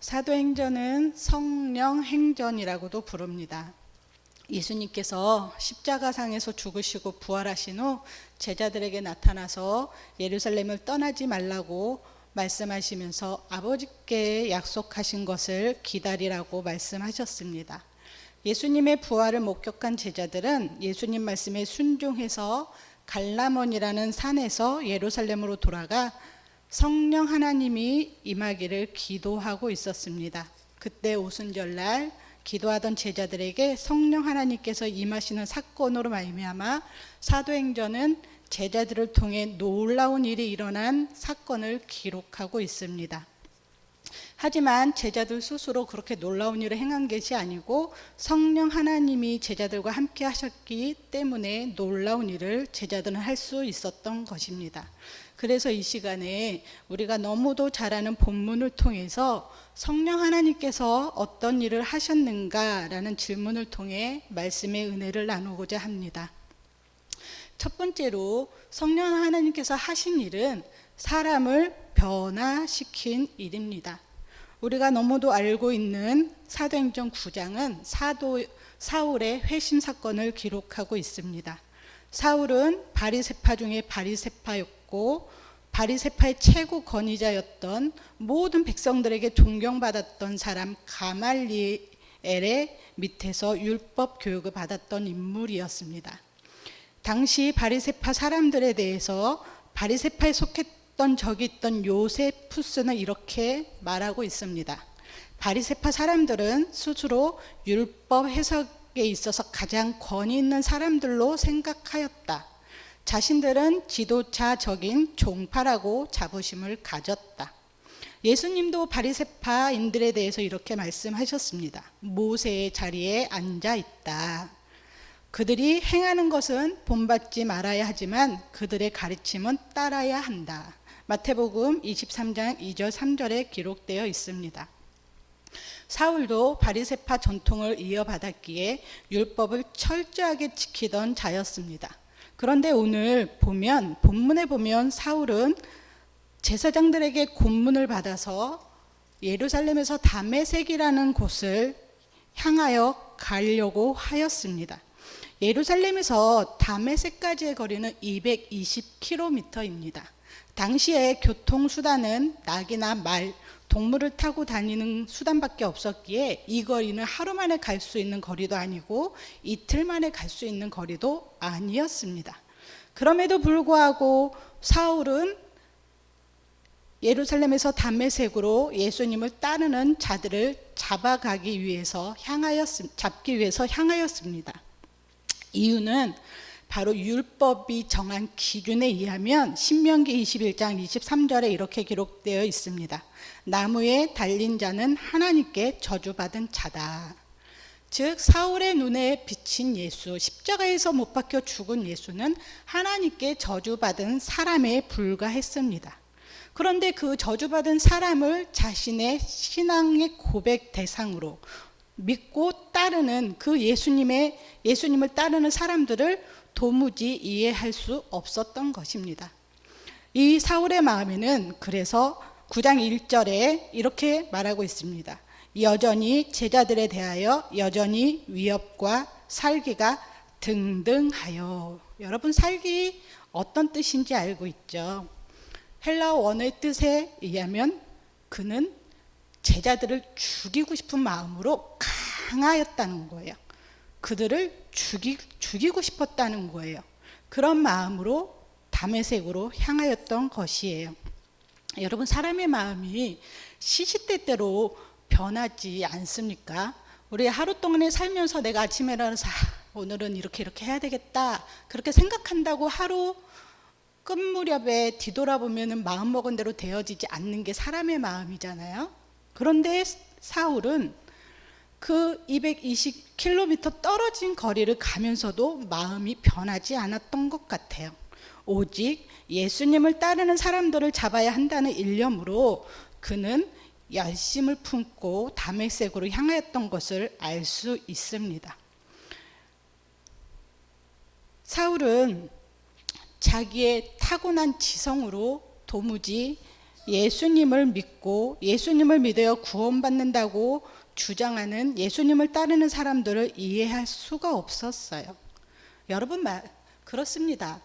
사도행전은 성령 행전이라고도 부릅니다. 예수님께서 십자가상에서 죽으시고 부활하신 후 제자들에게 나타나서 예루살렘을 떠나지 말라고 말씀하시면서 아버지께 약속하신 것을 기다리라고 말씀하셨습니다. 예수님의 부활을 목격한 제자들은 예수님 말씀에 순종해서 갈라몬이라는 산에서 예루살렘으로 돌아가 성령 하나님이 임하기를 기도하고 있었습니다. 그때 오순절날 기도하던 제자들에게 성령 하나님께서 임하시는 사건으로 말미암아 사도행전은 제자들을 통해 놀라운 일이 일어난 사건을 기록하고 있습니다. 하지만 제자들 스스로 그렇게 놀라운 일을 행한 것이 아니고 성령 하나님이 제자들과 함께 하셨기 때문에 놀라운 일을 제자들은 할 수 있었던 것입니다. 그래서 이 시간에 우리가 너무도 잘 아는 본문을 통해서 성령 하나님께서 어떤 일을 하셨는가라는 질문을 통해 말씀의 은혜를 나누고자 합니다. 첫 번째로 성령 하나님께서 하신 일은 사람을 변화시킨 일입니다. 우리가 너무도 알고 있는 사도행전 9장은 사울의 회심 사건을 기록하고 있습니다. 사울은 바리새파 중에 바리새파였고 바리새파의 최고 권위자였던 모든 백성들에게 존경받았던 사람 가말리엘의 밑에서 율법 교육을 받았던 인물이었습니다. 당시 바리새파 사람들에 대해서 바리새파에 속했던 적이 있던 요세푸스는 이렇게 말하고 있습니다. 바리새파 사람들은 스스로 율법 해석에 있어서 가장 권위 있는 사람들로 생각하였다. 자신들은 지도자적인 종파라고 자부심을 가졌다. 예수님도 바리새파인들에 대해서 이렇게 말씀하셨습니다. 모세의 자리에 앉아 있다. 그들이 행하는 것은 본받지 말아야 하지만 그들의 가르침은 따라야 한다. 마태복음 23장 2절 3절에 기록되어 있습니다. 사울도 바리새파 전통을 이어받았기에 율법을 철저하게 지키던 자였습니다. 그런데 오늘 본문에 보면 사울은 제사장들에게 고문을 받아서 예루살렘에서 다메섹이라는 곳을 향하여 가려고 하였습니다. 예루살렘에서 다메섹까지의 거리는 220km입니다. 당시에 교통수단은 낙이나 말, 동물을 타고 다니는 수단밖에 없었기에 이 거리는 하루 만에 갈 수 있는 거리도 아니고 이틀 만에 갈 수 있는 거리도 아니었습니다. 그럼에도 불구하고 사울은 예루살렘에서 다메섹으로 예수님을 따르는 자들을 잡기 위해서 향하였습니다. 이유는 바로 율법이 정한 기준에 의하면 신명기 21장 23절에 이렇게 기록되어 있습니다. 나무에 달린 자는 하나님께 저주받은 자다. 즉 사울의 눈에 비친 예수, 십자가에서 못 박혀 죽은 예수는 하나님께 저주받은 사람에 불과했습니다. 그런데 그 저주받은 사람을 자신의 신앙의 고백 대상으로 믿고 따르는 그 예수님을 따르는 사람들을 도무지 이해할 수 없었던 것입니다. 이 사울의 마음에는 그래서 9장 1절에 이렇게 말하고 있습니다. 여전히 제자들에 대하여 여전히 위협과 살기가 등등하여. 여러분, 살기 어떤 뜻인지 알고 있죠? 헬라어 원어의 뜻에 의하면 그는 제자들을 죽이고 싶은 마음으로 강하였다는 거예요. 그들을 죽이고 싶었다는 거예요. 그런 마음으로 다메섹으로 향하였던 것이에요. 여러분, 사람의 마음이 시시때때로 변하지 않습니까? 우리 하루 동안에 살면서 내가 아침에 일어나서 오늘은 이렇게 해야 되겠다 그렇게 생각한다고 하루 끝 무렵에 뒤돌아보면 마음먹은 대로 되어지지 않는 게 사람의 마음이잖아요. 그런데 사울은 그 220km 떨어진 거리를 가면서도 마음이 변하지 않았던 것 같아요. 오직 예수님을 따르는 사람들을 잡아야 한다는 일념으로 그는 열심을 품고 다메섹으로 향하였던 것을 알 수 있습니다. 사울은 자기의 타고난 지성으로 도무지 예수님을 믿고 예수님을 믿어 구원받는다고 주장하는 예수님을 따르는 사람들을 이해할 수가 없었어요. 여러분, 그렇습니다.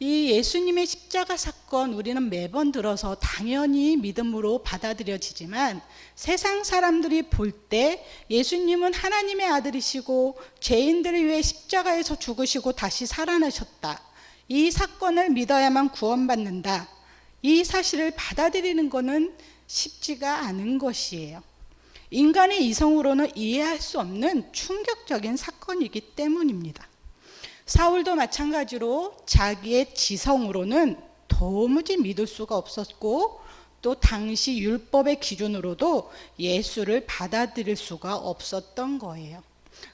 이 예수님의 십자가 사건 우리는 매번 들어서 당연히 믿음으로 받아들여지지만 세상 사람들이 볼 때 예수님은 하나님의 아들이시고 죄인들을 위해 십자가에서 죽으시고 다시 살아나셨다, 이 사건을 믿어야만 구원받는다, 이 사실을 받아들이는 것은 쉽지가 않은 것이에요. 인간의 이성으로는 이해할 수 없는 충격적인 사건이기 때문입니다. 사울도 마찬가지로 자기의 지성으로는 도무지 믿을 수가 없었고 또 당시 율법의 기준으로도 예수를 받아들일 수가 없었던 거예요.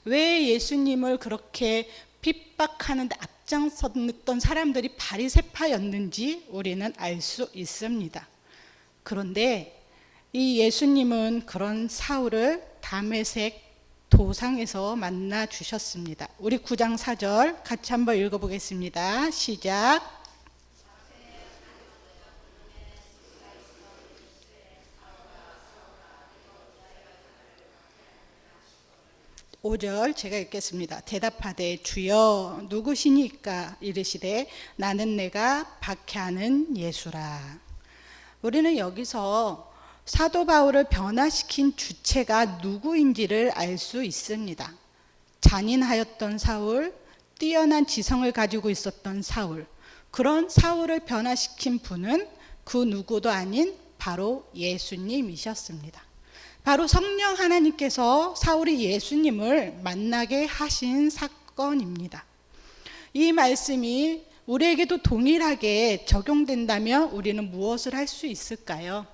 왜 예수님을 그렇게 핍박하는 데 앞장섰던 사람들이 바리새파였는지 우리는 알 수 있습니다. 그런데 이 예수님은 그런 사울을 다메섹 도상에서 만나 주셨습니다. 우리 9장 4절 같이 한번 읽어보겠습니다. 시작. 5절 제가 읽겠습니다. 대답하되 주여 누구시니까? 이르시되 나는 내가 박해하는 예수라. 우리는 여기서 사도 바울을 변화시킨 주체가 누구인지를 알 수 있습니다. 잔인하였던 사울, 뛰어난 지성을 가지고 있었던 사울, 그런 사울을 변화시킨 분은 그 누구도 아닌 바로 예수님이셨습니다. 바로 성령 하나님께서 사울이 예수님을 만나게 하신 사건입니다. 이 말씀이 우리에게도 동일하게 적용된다면 우리는 무엇을 할 수 있을까요?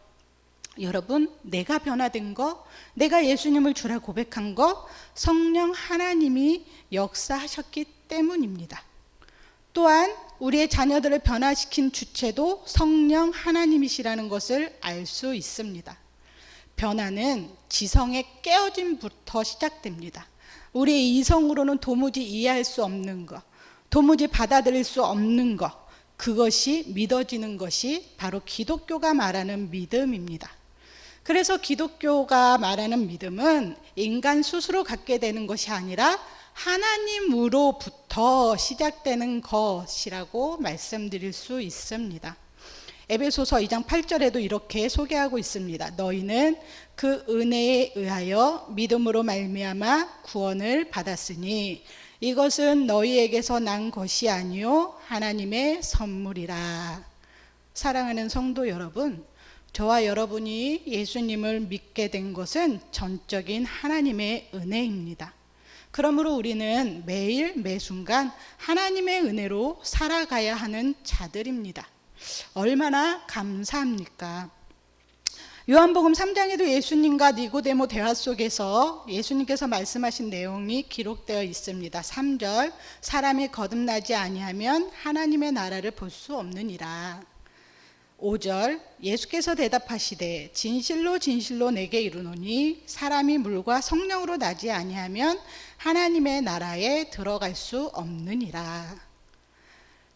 여러분, 내가 변화된 거, 내가 예수님을 주라 고백한 거, 성령 하나님이 역사하셨기 때문입니다. 또한 우리의 자녀들을 변화시킨 주체도 성령 하나님이시라는 것을 알 수 있습니다. 변화는 지성의 깨어짐부터 시작됩니다. 우리의 이성으로는 도무지 이해할 수 없는 것, 도무지 받아들일 수 없는 것, 그것이 믿어지는 것이 바로 기독교가 말하는 믿음입니다. 그래서 기독교가 말하는 믿음은 인간 스스로 갖게 되는 것이 아니라 하나님으로부터 시작되는 것이라고 말씀드릴 수 있습니다. 에베소서 2장 8절에도 이렇게 소개하고 있습니다. 너희는 그 은혜에 의하여 믿음으로 말미암아 구원을 받았으니 이것은 너희에게서 난 것이 아니요 하나님의 선물이라. 사랑하는 성도 여러분, 저와 여러분이 예수님을 믿게 된 것은 전적인 하나님의 은혜입니다. 그러므로 우리는 매일 매순간 하나님의 은혜로 살아가야 하는 자들입니다. 얼마나 감사합니까? 요한복음 3장에도 예수님과 니고데모 대화 속에서 예수님께서 말씀하신 내용이 기록되어 있습니다. 3절, 사람이 거듭나지 아니하면 하나님의 나라를 볼 수 없느니라. 5절, 예수께서 대답하시되 진실로 진실로 내게 이르노니 사람이 물과 성령으로 나지 아니하면 하나님의 나라에 들어갈 수 없느니라.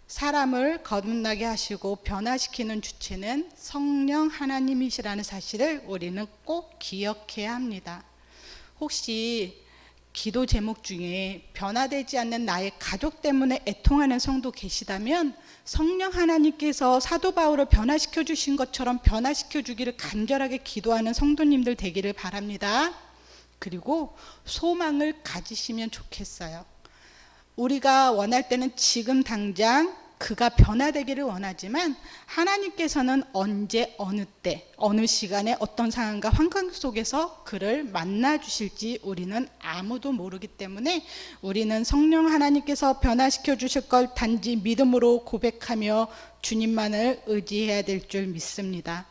사람을 거듭나게 하시고 변화시키는 주체는 성령 하나님이시라는 사실을 우리는 꼭 기억해야 합니다. 혹시 기도 제목 중에 변화되지 않는 나의 가족 때문에 애통하는 성도 계시다면 성령 하나님께서 사도 바울을 변화시켜 주신 것처럼 변화시켜 주기를 간절하게 기도하는 성도님들 되기를 바랍니다. 그리고 소망을 가지시면 좋겠어요. 우리가 원할 때는 지금 당장 그가 변화되기를 원하지만 하나님께서는 언제 어느 때 어느 시간에 어떤 상황과 환경 속에서 그를 만나 주실지 우리는 아무도 모르기 때문에 우리는 성령 하나님께서 변화시켜 주실 걸 단지 믿음으로 고백하며 주님만을 의지해야 될 줄 믿습니다.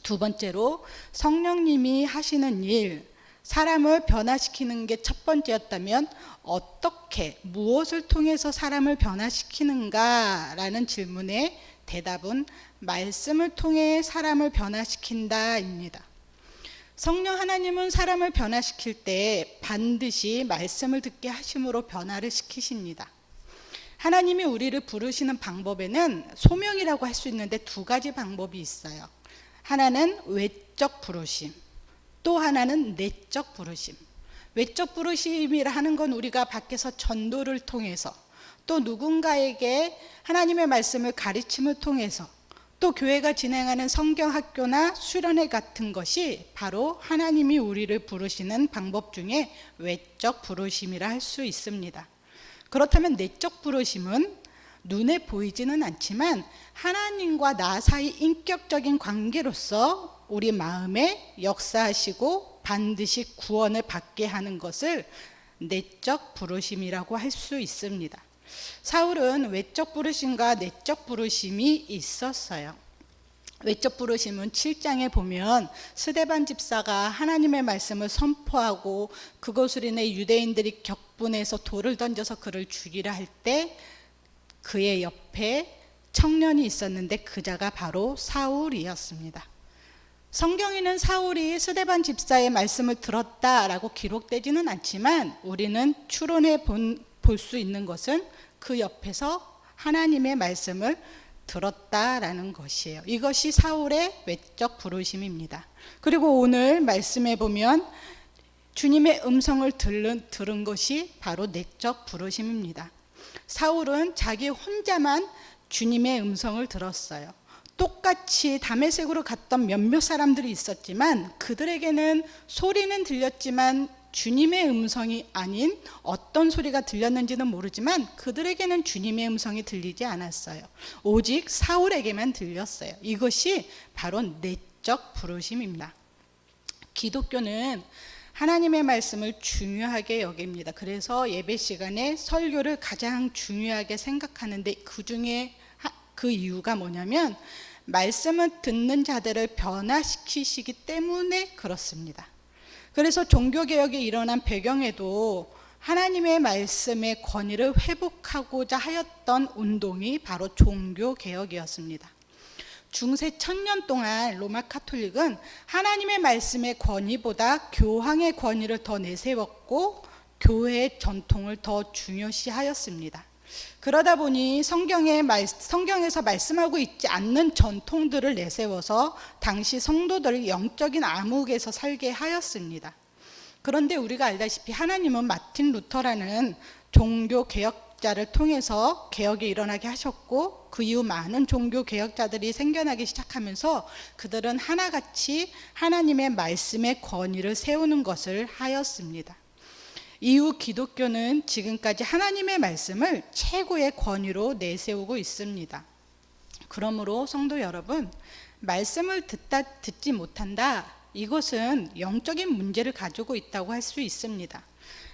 두 번째로 성령님이 하시는 일, 사람을 변화시키는 게 첫 번째였다면 어떻게, 무엇을 통해서 사람을 변화시키는가라는 질문에 대답은 말씀을 통해 사람을 변화시킨다입니다. 성령 하나님은 사람을 변화시킬 때 반드시 말씀을 듣게 하심으로 변화를 시키십니다. 하나님이 우리를 부르시는 방법에는 소명이라고 할 수 있는데 두 가지 방법이 있어요. 하나는 외적 부르심, 또 하나는 내적 부르심. 외적 부르심이라 하는 건 우리가 밖에서 전도를 통해서, 또 누군가에게 하나님의 말씀을 가르침을 통해서, 또 교회가 진행하는 성경학교나 수련회 같은 것이 바로 하나님이 우리를 부르시는 방법 중에 외적 부르심이라 할 수 있습니다. 그렇다면 내적 부르심은 눈에 보이지는 않지만 하나님과 나 사이 인격적인 관계로서 우리 마음에 역사하시고 반드시 구원을 받게 하는 것을 내적 부르심이라고 할 수 있습니다. 사울은 외적 부르심과 내적 부르심이 있었어요. 외적 부르심은 7장에 보면 스데반 집사가 하나님의 말씀을 선포하고 그것으로 인해 유대인들이 격분해서 돌을 던져서 그를 죽이려 할 때 그의 옆에 청년이 있었는데 그 자가 바로 사울이었습니다. 성경에는 사울이 스데반 집사의 말씀을 들었다라고 기록되지는 않지만 우리는 추론해 볼 수 있는 것은 그 옆에서 하나님의 말씀을 들었다라는 것이에요. 이것이 사울의 외적 부르심입니다. 그리고 오늘 말씀에 보면 주님의 음성을 들은 것이 바로 내적 부르심입니다. 사울은 자기 혼자만 주님의 음성을 들었어요. 똑같이 다메섹으로 갔던 몇몇 사람들이 있었지만 그들에게는 소리는 들렸지만 주님의 음성이 아닌 어떤 소리가 들렸는지는 모르지만 그들에게는 주님의 음성이 들리지 않았어요. 오직 사울에게만 들렸어요. 이것이 바로 내적 부르심입니다. 기독교는 하나님의 말씀을 중요하게 여깁니다. 그래서 예배 시간에 설교를 가장 중요하게 생각하는데 그 이유가 뭐냐면 말씀을 듣는 자들을 변화시키시기 때문에 그렇습니다. 그래서 종교개혁이 일어난 배경에도 하나님의 말씀의 권위를 회복하고자 하였던 운동이 바로 종교개혁이었습니다. 중세 1000년 동안 로마 카톨릭은 하나님의 말씀의 권위보다 교황의 권위를 더 내세웠고 교회의 전통을 더 중요시하였습니다. 그러다 보니 성경에서 말씀하고 있지 않는 전통들을 내세워서 당시 성도들을 영적인 암흑에서 살게 하였습니다. 그런데 우리가 알다시피 하나님은 마틴 루터라는 종교개혁자를 통해서 개혁이 일어나게 하셨고 그 이후 많은 종교개혁자들이 생겨나기 시작하면서 그들은 하나같이 하나님의 말씀의 권위를 세우는 것을 하였습니다. 이후 기독교는 지금까지 하나님의 말씀을 최고의 권위로 내세우고 있습니다. 그러므로 성도 여러분, 말씀을 듣지 못한다. 이것은 영적인 문제를 가지고 있다고 할 수 있습니다.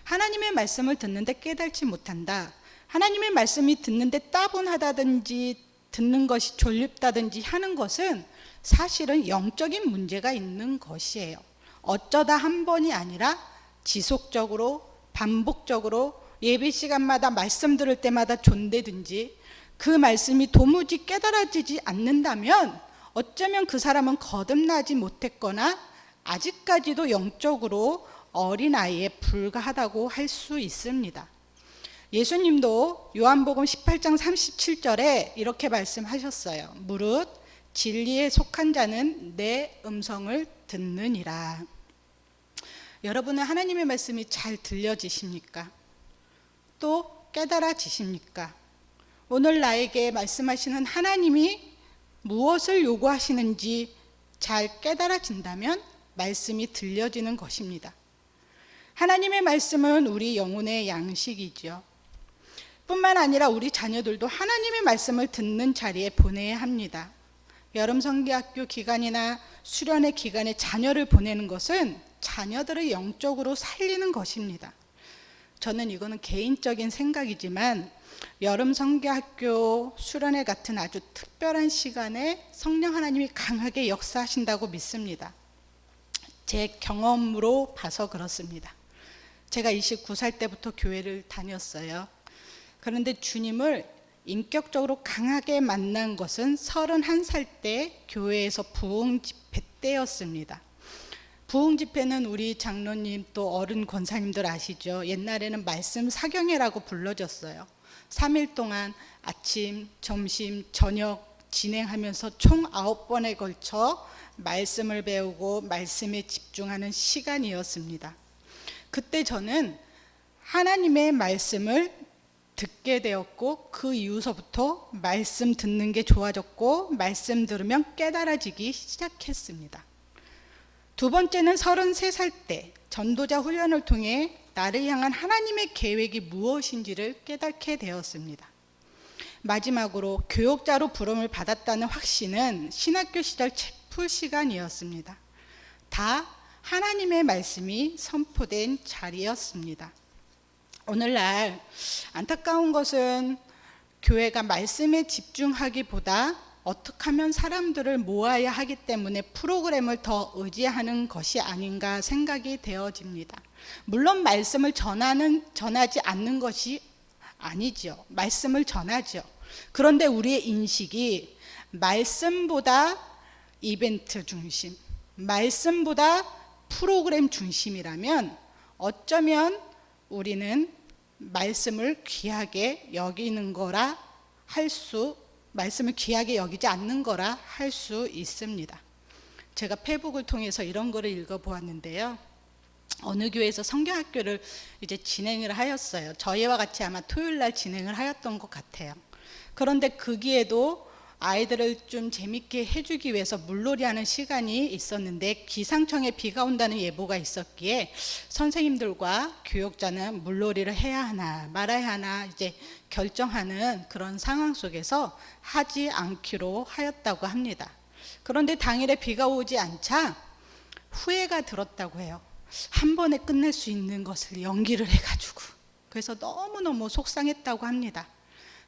하나님의 말씀을 듣는데 깨닫지 못한다. 하나님의 말씀이 듣는데 따분하다든지 듣는 것이 졸립다든지 하는 것은 사실은 영적인 문제가 있는 것이에요. 어쩌다 한 번이 아니라 지속적으로 반복적으로 예배 시간마다 말씀 들을 때마다 존대든지 그 말씀이 도무지 깨달아지지 않는다면 어쩌면 그 사람은 거듭나지 못했거나 아직까지도 영적으로 어린아이에 불과하다고 할 수 있습니다. 예수님도 요한복음 18장 37절에 이렇게 말씀하셨어요. 무릇 진리에 속한 자는 내 음성을 듣느니라. 여러분은 하나님의 말씀이 잘 들려지십니까? 또 깨달아지십니까? 오늘 나에게 말씀하시는 하나님이 무엇을 요구하시는지 잘 깨달아진다면 말씀이 들려지는 것입니다. 하나님의 말씀은 우리 영혼의 양식이죠. 뿐만 아니라 우리 자녀들도 하나님의 말씀을 듣는 자리에 보내야 합니다. 여름 성경학교 기간이나 수련회 기간에 자녀를 보내는 것은 자녀들을 영적으로 살리는 것입니다. 저는 이거는 개인적인 생각이지만 여름 성경학교 수련회 같은 아주 특별한 시간에 성령 하나님이 강하게 역사하신다고 믿습니다. 제 경험으로 봐서 그렇습니다. 제가 29살 때부터 교회를 다녔어요. 그런데 주님을 인격적으로 강하게 만난 것은 31살 때 교회에서 부흥 집회 때였습니다. 부흥 집회는 우리 장로님 또 어른 권사님들 아시죠? 옛날에는 말씀 사경회라고 불러졌어요. 3일 동안 아침, 점심, 저녁 진행하면서 총 9번에 걸쳐 말씀을 배우고 말씀에 집중하는 시간이었습니다. 그때 저는 하나님의 말씀을 듣게 되었고 그 이후서부터 말씀 듣는 게 좋아졌고 말씀 들으면 깨달아지기 시작했습니다. 두 번째는 33살 때 전도자 훈련을 통해 나를 향한 하나님의 계획이 무엇인지를 깨닫게 되었습니다. 마지막으로 교역자로 부름을 받았다는 확신은 신학교 시절 책풀 시간이었습니다. 다 하나님의 말씀이 선포된 자리였습니다. 오늘날 안타까운 것은 교회가 말씀에 집중하기보다 어떻게 하면 사람들을 모아야 하기 때문에 프로그램을 더 의지하는 것이 아닌가 생각이 되어집니다. 물론 말씀을 전하지 않는 것이 아니죠. 말씀을 전하죠. 그런데 우리의 인식이 말씀보다 이벤트 중심, 말씀보다 프로그램 중심이라면 어쩌면 우리는 말씀을 귀하게 여기는 거라 말씀을 귀하게 여기지 않는 거라 할 수 있습니다. 제가 페북을 통해서 이런 거를 읽어보았는데요. 어느 교회에서 성경학교를 이제 진행을 하였어요. 저희와 같이 아마 토요일 날 진행을 하였던 것 같아요. 그런데 거기에도 아이들을 좀 재밌게 해주기 위해서 물놀이하는 시간이 있었는데 기상청에 비가 온다는 예보가 있었기에 선생님들과 교역자는 물놀이를 해야 하나 말아야 하나 이제 결정하는 그런 상황 속에서 하지 않기로 하였다고 합니다. 그런데 당일에 비가 오지 않자 후회가 들었다고 해요. 한 번에 끝낼 수 있는 것을 연기를 해가지고. 그래서 너무너무 속상했다고 합니다.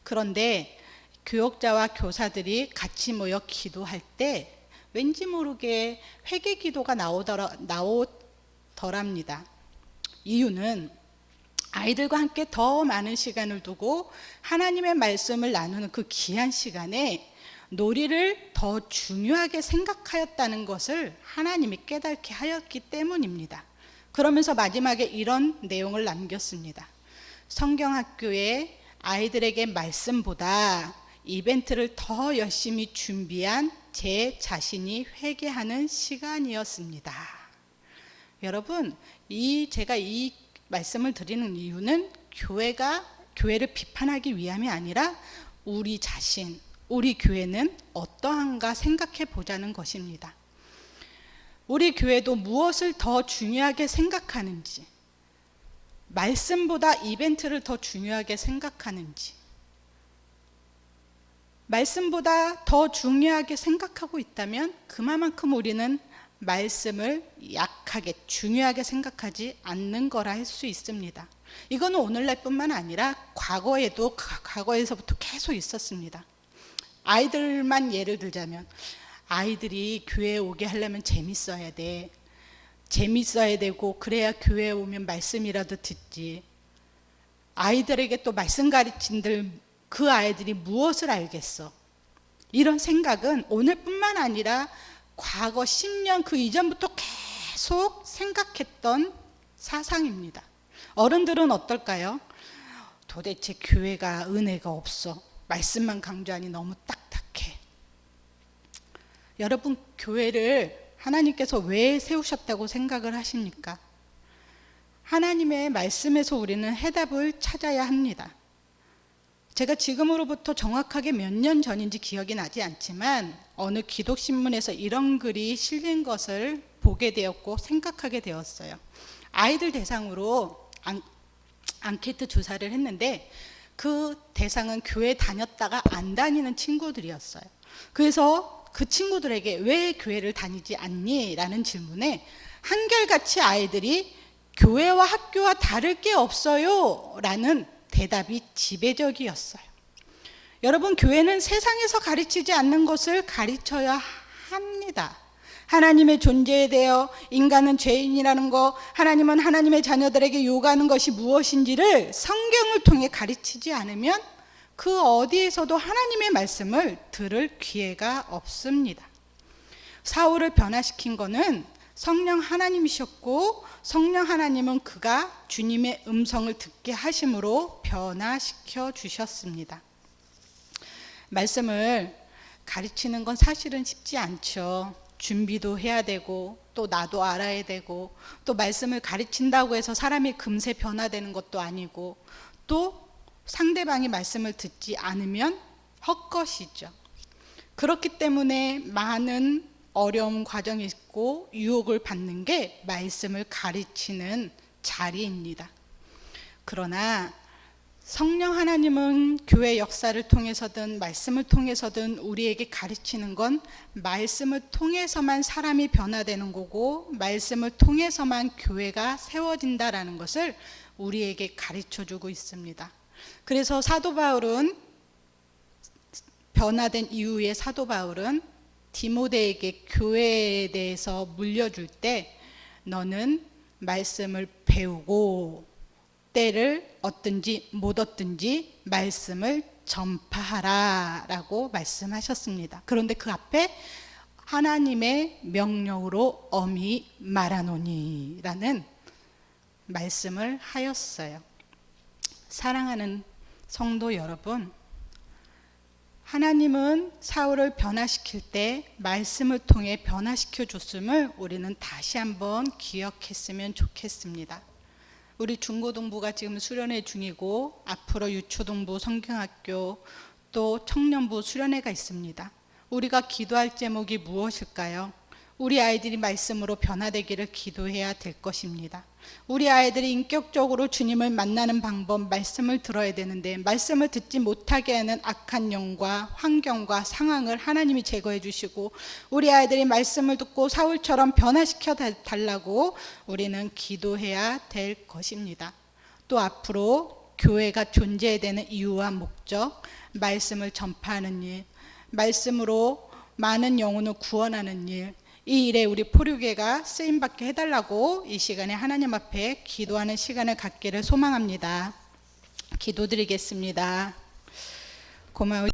그런데 교역자와 교사들이 같이 모여 기도할 때 왠지 모르게 회개 기도가 나오더랍니다. 이유는 아이들과 함께 더 많은 시간을 두고 하나님의 말씀을 나누는 그 귀한 시간에 놀이를 더 중요하게 생각하였다는 것을 하나님이 깨닫게 하였기 때문입니다. 그러면서 마지막에 이런 내용을 남겼습니다. 성경학교에 아이들에게 말씀보다 이벤트를 더 열심히 준비한 제 자신이 회개하는 시간이었습니다. 여러분, 제가 이 말씀을 드리는 이유는 교회를 비판하기 위함이 아니라 우리 자신, 우리 교회는 어떠한가 생각해 보자는 것입니다. 우리 교회도 무엇을 더 중요하게 생각하는지, 말씀보다 이벤트를 더 중요하게 생각하는지, 말씀보다 더 중요하게 생각하고 있다면 그만큼 우리는 말씀을 약하게 중요하게 생각하지 않는 거라 할 수 있습니다. 이거는 오늘날뿐만 아니라 과거에서부터 계속 있었습니다. 아이들만 예를 들자면 아이들이 교회에 오게 하려면 재밌어야 되고 그래야 교회에 오면 말씀이라도 듣지. 아이들에게 또 말씀 가르친들 그 아이들이 무엇을 알겠어? 이런 생각은 오늘뿐만 아니라 과거 10년 그 이전부터 계속 생각했던 사상입니다. 어른들은 어떨까요? 도대체 교회가 은혜가 없어. 말씀만 강조하니 너무 딱딱해. 여러분, 교회를 하나님께서 왜 세우셨다고 생각을 하십니까? 하나님의 말씀에서 우리는 해답을 찾아야 합니다. 제가 지금으로부터 정확하게 몇 년 전인지 기억이 나지 않지만 어느 기독신문에서 이런 글이 실린 것을 보게 되었고 생각하게 되었어요. 아이들 대상으로 앙케이트 조사를 했는데 그 대상은 교회 다녔다가 안 다니는 친구들이었어요. 그래서 그 친구들에게 왜 교회를 다니지 않니? 라는 질문에 한결같이 아이들이 교회와 학교와 다를 게 없어요 라는 대답이 지배적이었어요. 여러분, 교회는 세상에서 가르치지 않는 것을 가르쳐야 합니다. 하나님의 존재에 대해 인간은 죄인이라는 것, 하나님은 하나님의 자녀들에게 요구하는 것이 무엇인지를 성경을 통해 가르치지 않으면 그 어디에서도 하나님의 말씀을 들을 기회가 없습니다. 사울을 변화시킨 것은 성령 하나님이셨고 성령 하나님은 그가 주님의 음성을 듣게 하심으로 변화시켜 주셨습니다. 말씀을 가르치는 건 사실은 쉽지 않죠. 준비도 해야 되고 또 나도 알아야 되고 또 말씀을 가르친다고 해서 사람이 금세 변화되는 것도 아니고 또 상대방이 말씀을 듣지 않으면 헛것이죠. 그렇기 때문에 많은 어려운 과정이 있고 유혹을 받는 게 말씀을 가르치는 자리입니다. 그러나 성령 하나님은 교회 역사를 통해서든 말씀을 통해서든 우리에게 가르치는 건 말씀을 통해서만 사람이 변화되는 거고 말씀을 통해서만 교회가 세워진다라는 것을 우리에게 가르쳐주고 있습니다. 그래서 사도 바울은 변화된 이후에 사도 바울은 디모데에게 교회에 대해서 물려줄 때 너는 말씀을 배우고 때를 얻든지 못 얻든지 말씀을 전파하라 라고 말씀하셨습니다. 그런데 그 앞에 하나님의 명령으로 엄히 말하노니 라는 말씀을 하였어요. 사랑하는 성도 여러분, 하나님은 사울을 변화시킬 때 말씀을 통해 변화시켜 줬음을 우리는 다시 한번 기억했으면 좋겠습니다. 우리 중고등부가 지금 수련회 중이고 앞으로 유초등부, 성경학교 또 청년부 수련회가 있습니다. 우리가 기도할 제목이 무엇일까요? 우리 아이들이 말씀으로 변화되기를 기도해야 될 것입니다. 우리 아이들이 인격적으로 주님을 만나는 방법, 말씀을 들어야 되는데 말씀을 듣지 못하게 하는 악한 영과 환경과 상황을 하나님이 제거해 주시고 우리 아이들이 말씀을 듣고 사울처럼 변화시켜 달라고 우리는 기도해야 될 것입니다. 또 앞으로 교회가 존재해야 되는 이유와 목적, 말씀을 전파하는 일, 말씀으로 많은 영혼을 구원하는 일, 이 일에 우리 포류계가 쓰임받게 해달라고 이 시간에 하나님 앞에 기도하는 시간을 갖기를 소망합니다. 기도드리겠습니다. 고마워.